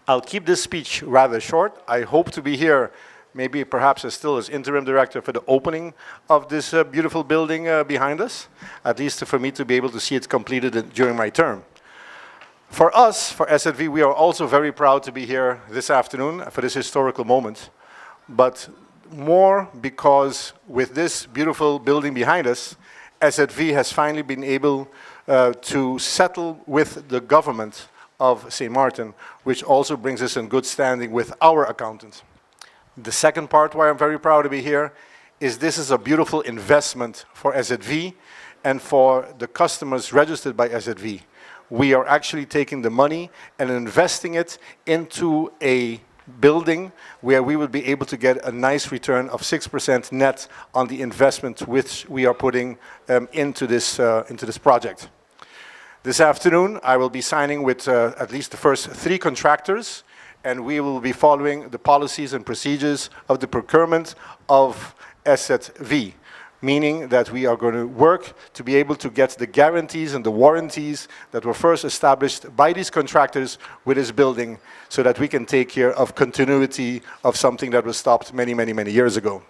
I'll keep this speech rather short. I hope to be here maybe perhaps still as interim director for the opening of this beautiful building behind us, at least for me to be able to see it completed during my term. For us, for SZV, we are also very proud to be here this afternoon for this historical moment, but more because with this beautiful building behind us, SZV has finally been able to settle with the government of St. Martin, which also brings us in good standing with our accountant. The second part why I'm very proud to be here is this is a beautiful investment for SZV and for the customers registered by SZV. We are actually taking the money and investing it into a building where we will be able to get a nice return of 6% net on the investment which we are putting into this project. This afternoon, I will be signing with at least the first 3 contractors, and we will be following the policies and procedures of the procurement of SZV, meaning that we are going to work to be able to get the guarantees and the warranties that were first established by these contractors with this building so that we can take care of continuity of something that was stopped many, many, many years ago.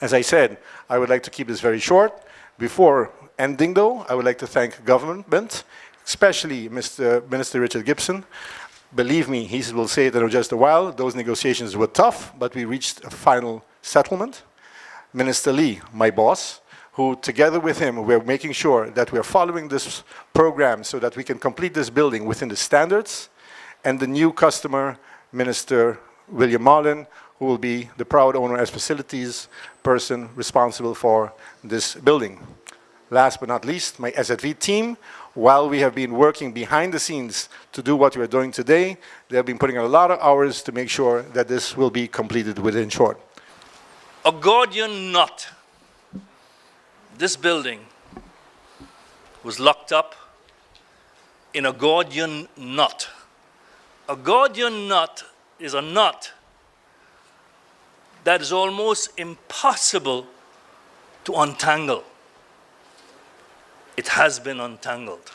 As I said, I would like to keep this very short. Before ending though, I would like to thank government, especially Mr. Minister Richard Gibson. Believe me, he will say it in just a while. Those negotiations were tough, but we reached a final settlement. Minister Lee, my boss, who together with him, we're making sure that we're following this program so that we can complete this building within the standards. And the new customer, Minister William Marlin, who will be the proud owner as facilities person responsible for this building. Last but not least, my SZV team. While we have been working behind the scenes to do what we're doing today, they have been putting a lot of hours to make sure that this will be completed within short. A Gordian knot. This building was locked up in a Gordian knot. A Gordian knot is a knot that is almost impossible to untangle. It has been untangled.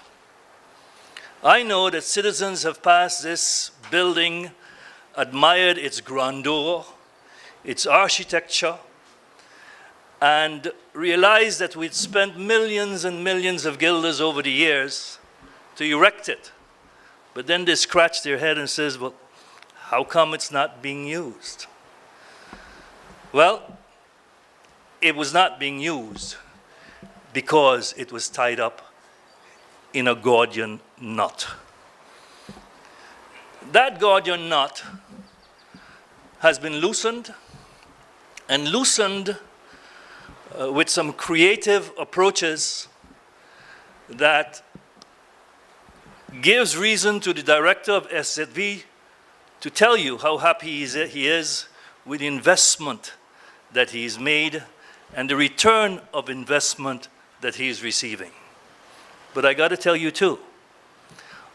I know that citizens have passed this building, admired its grandeur, its architecture, and realized that we'd spent millions and millions of guilders over the years to erect it. But then they scratch their head and says, well, how come it's not being used? Well, it was not being used because it was tied up in a Gordian knot. That Gordian knot has been loosened, and loosened with some creative approaches that gives reason to the director of SZV to tell you how happy he is with the investment that he's made and the return of investment that he's receiving. But I got to tell you too,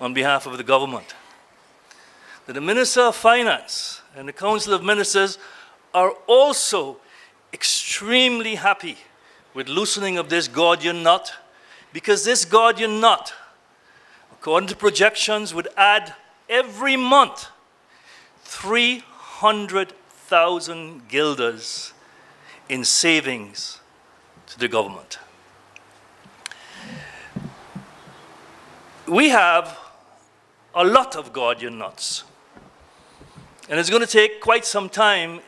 on behalf of the government, that the Minister of Finance and the Council of Ministers are also extremely happy with loosening of this Gordian knot, because this Gordian knot, according to projections, would add every month 300,000 guilders in savings to the government. We have a lot of Gordian knots, and it's going to take quite some time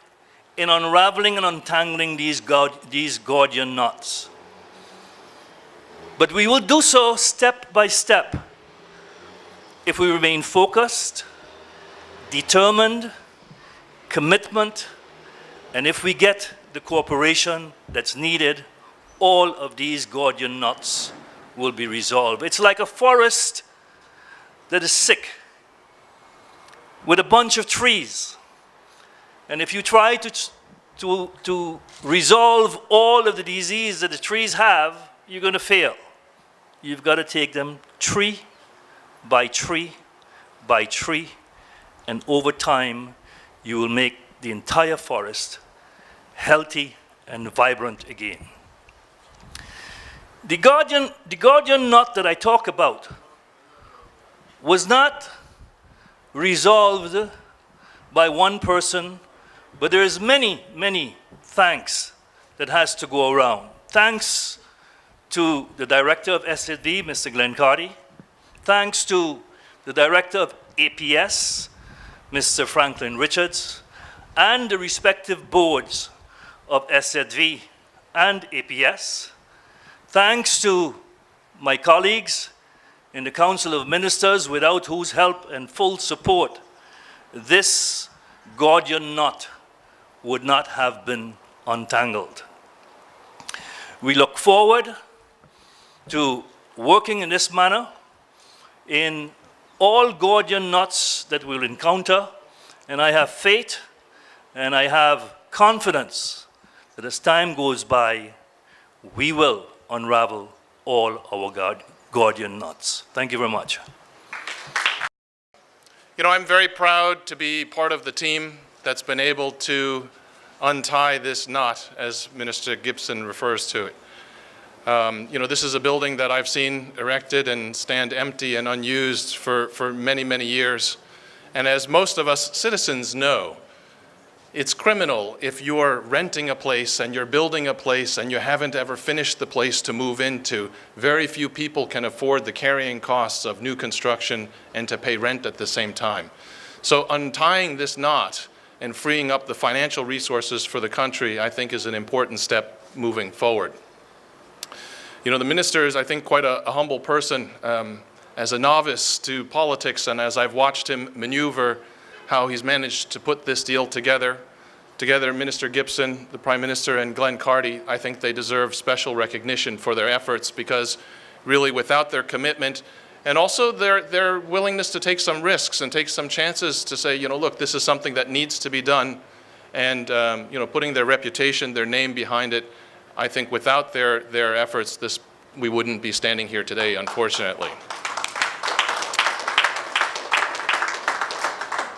in unraveling and untangling these Gordian knots. But we will do so step by step if we remain focused, determined, commitment, and if we get the cooperation that's needed, all of these Gordian knots will be resolved. It's like a forest that is sick with a bunch of trees. And if you try to resolve all of the disease that the trees have, you're going to fail. You've got to take them tree by tree by tree, and over time, you will make the entire forest healthy and vibrant again. The Gordian knot that I talk about was not resolved by one person, but there is many, many thanks that has to go around. Thanks to the director of SZV, Mr. Glenn Carty. Thanks to the director of APS, Mr. Franklin Richards, and the respective boards of SZV and APS. Thanks to my colleagues in the Council of Ministers, without whose help and full support this Gordian knot would not have been untangled. We look forward to working in this manner in all Gordian knots that we'll encounter, and I have faith and I have confidence that as time goes by, we will unravel all our Gordian knots. Thank you very much. You know, I'm very proud to be part of the team that's been able to untie this knot, as Minister Gibson refers to it. You know, this is a building that I've seen erected and stand empty and unused for many, many years. And as most of us citizens know, it's criminal if you're renting a place and you're building a place and you haven't ever finished the place to move into. Very few people can afford the carrying costs of new construction and to pay rent at the same time. So untying this knot and freeing up the financial resources for the country, I think, is an important step moving forward. You know, the minister is, I think, quite a humble person. As a novice to politics, and as I've watched him maneuver how he's managed to put this deal together, Minister Gibson, the Prime Minister, and Glenn Carty, I think they deserve special recognition for their efforts, because really without their commitment and also their willingness to take some risks and take some chances to say, you know, look, this is something that needs to be done, and you know, putting their reputation, their name behind it, I think without their efforts, we wouldn't be standing here today, unfortunately.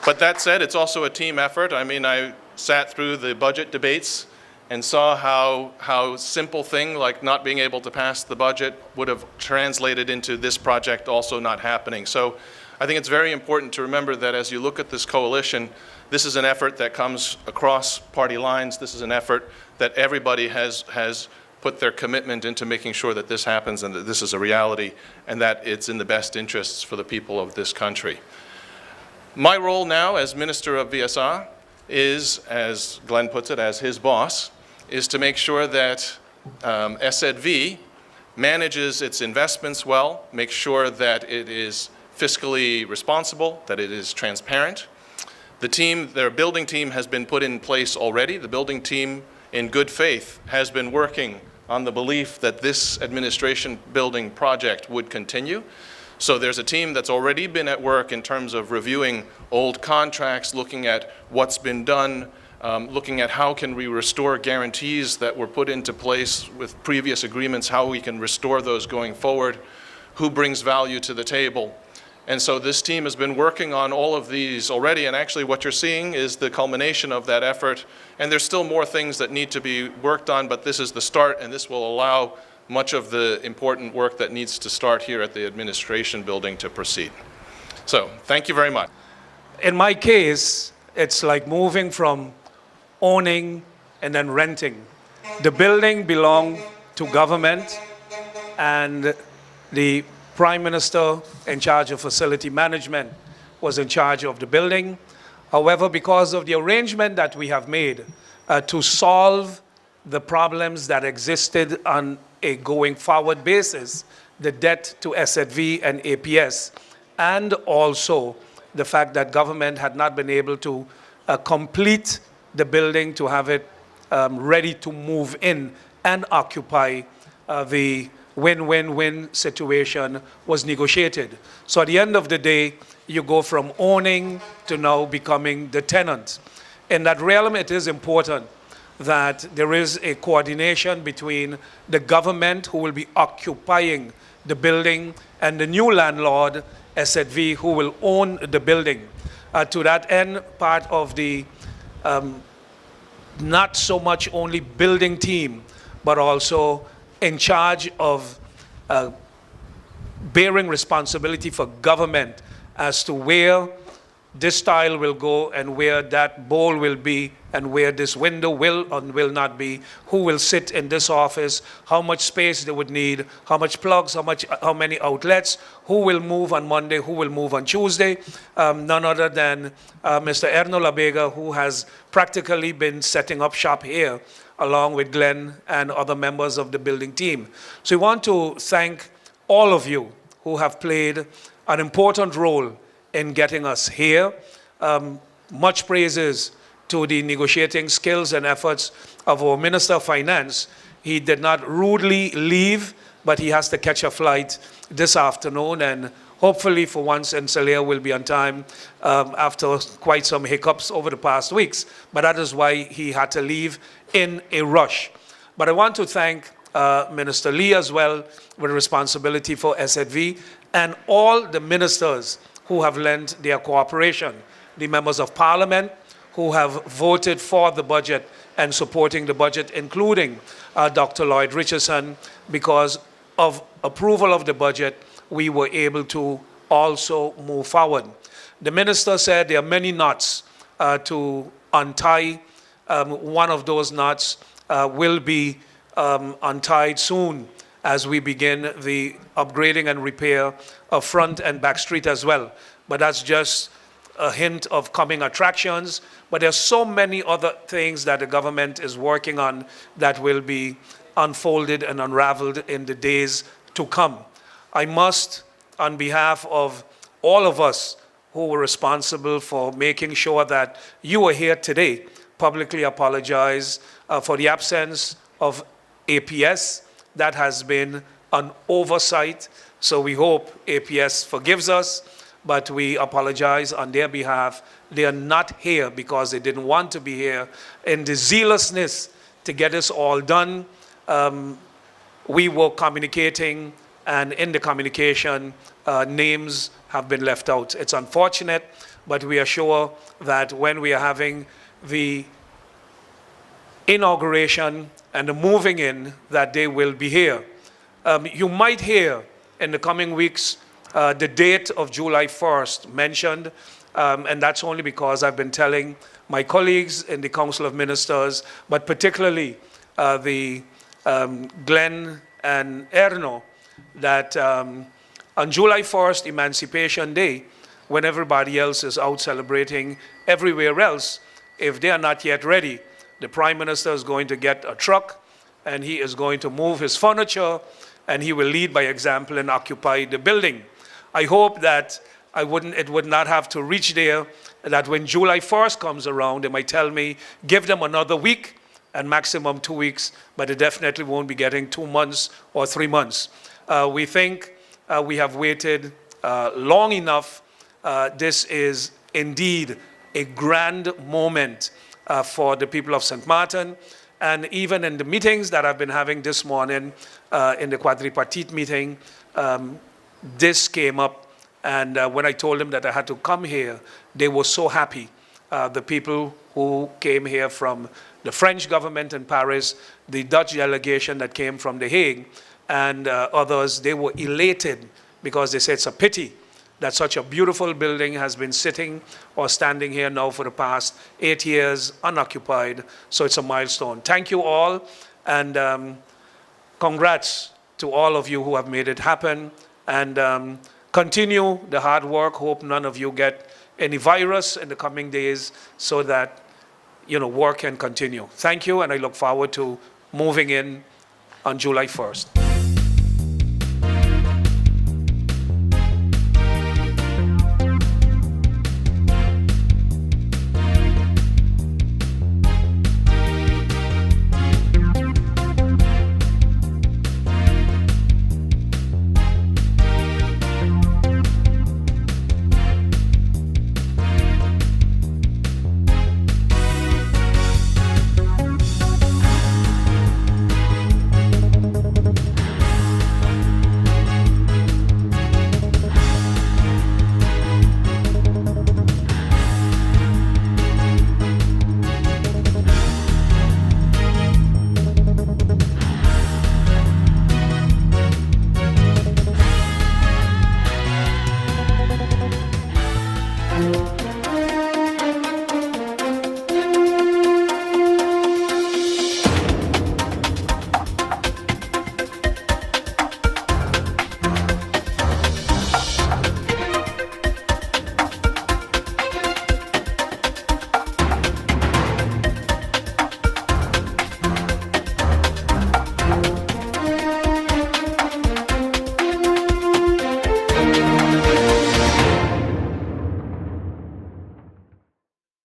But that said, it's also a team effort. I mean, I sat through the budget debates and saw how simple thing like not being able to pass the budget would have translated into this project also not happening. So I think it's very important to remember that as you look at this coalition, this is an effort that comes across party lines. This is an effort that everybody has put their commitment into making sure that this happens and that this is a reality and that it's in the best interests for the people of this country. My role now as Minister of VSR is, as Glenn puts it, as his boss, is to make sure that SZV manages its investments well, make sure that it is fiscally responsible, that it is transparent. The team, their building team, has been put in place already. The building team, in good faith, has been working on the belief that this administration building project would continue. So there's a team that's already been at work in terms of reviewing old contracts, looking at what's been done, looking at how can we restore guarantees that were put into place with previous agreements, how we can restore those going forward, who brings value to the table. And so this team has been working on all of these already, and actually what you're seeing is the culmination of that effort. And there's still more things that need to be worked on, but this is the start, and this will allow much of the important work that needs to start here at the administration building to proceed. So, thank you very much. In my case, it's like moving from owning and then renting. The building belonged to government, and the Prime Minister in charge of facility management was in charge of the building. However, because of the arrangement that we have made to solve the problems that existed on a going forward basis, the debt to SZV and APS, and also the fact that government had not been able to complete the building to have it ready to move in and occupy, the win-win-win situation was negotiated. So at the end of the day, you go from owning to now becoming the tenant. In that realm, it is important that there is a coordination between the government, who will be occupying the building, and the new landlord, SZV, who will own the building. To that end, part of the not so much only building team, but also in charge of bearing responsibility for government as to where this tile will go and where that bowl will be and where this window will and will not be, who will sit in this office, how much space they would need, how much plugs, how many outlets, who will move on Monday, who will move on Tuesday. None other than Mr. Erno Labega, who has practically been setting up shop here along with Glenn and other members of the building team. So we want to thank all of you who have played an important role in getting us here. Much praises to the negotiating skills and efforts of our Minister of Finance. He did not rudely leave, but he has to catch a flight this afternoon, and hopefully for once Rensselaer will be on time after quite some hiccups over the past weeks. But that is why he had to leave in a rush. But I want to thank Minister Lee as well, with responsibility for SZV, and all the ministers who have lent their cooperation, the members of Parliament who have voted for the budget and supporting the budget, including Dr. Lloyd Richardson. Because of approval of the budget, we were able to also move forward. The minister said there are many knots to untie. One of those knots will be untied soon as we begin the upgrading and repair of Front and Back Street as well. But that's just a hint of coming attractions. But there's so many other things that the government is working on that will be unfolded and unraveled in the days to come. I must, on behalf of all of us who were responsible for making sure that you are here today, publicly apologize for the absence of APS. That has been an oversight, so we hope APS forgives us, but we apologize on their behalf. They are not here because they didn't want to be here. In the zealousness to get this all done, we were communicating, and in the communication, names have been left out. It's unfortunate, but we are sure that when we are having the inauguration and the moving in, that they will be here. You might hear in the coming weeks the date of July 1st mentioned, and that's only because I've been telling my colleagues in the Council of Ministers, but particularly the Glenn and Erno, that on July 1st, Emancipation Day, when everybody else is out celebrating everywhere else, if they are not yet ready, the Prime Minister is going to get a truck and he is going to move his furniture and he will lead by example and occupy the building. I hope that it would not have to reach there, that when July 1st comes around, they might tell me, give them another week and maximum 2 weeks, but it definitely won't be getting 2 months or 3 months. We think we have waited long enough. This is indeed a grand moment for the people of St. Martin. And even in the meetings that I've been having this morning, in the quadripartite meeting, this came up. And when I told them that I had to come here, they were so happy. The people who came here from the French government in Paris, the Dutch delegation that came from The Hague, and others, they were elated because they said it's a pity that such a beautiful building has been sitting or standing here now for the past 8 years unoccupied. So it's a milestone. Thank you all, and congrats to all of you who have made it happen. And continue the hard work. Hope none of you get any virus in the coming days so that, work can continue. Thank you, and I look forward to moving in on July 1st.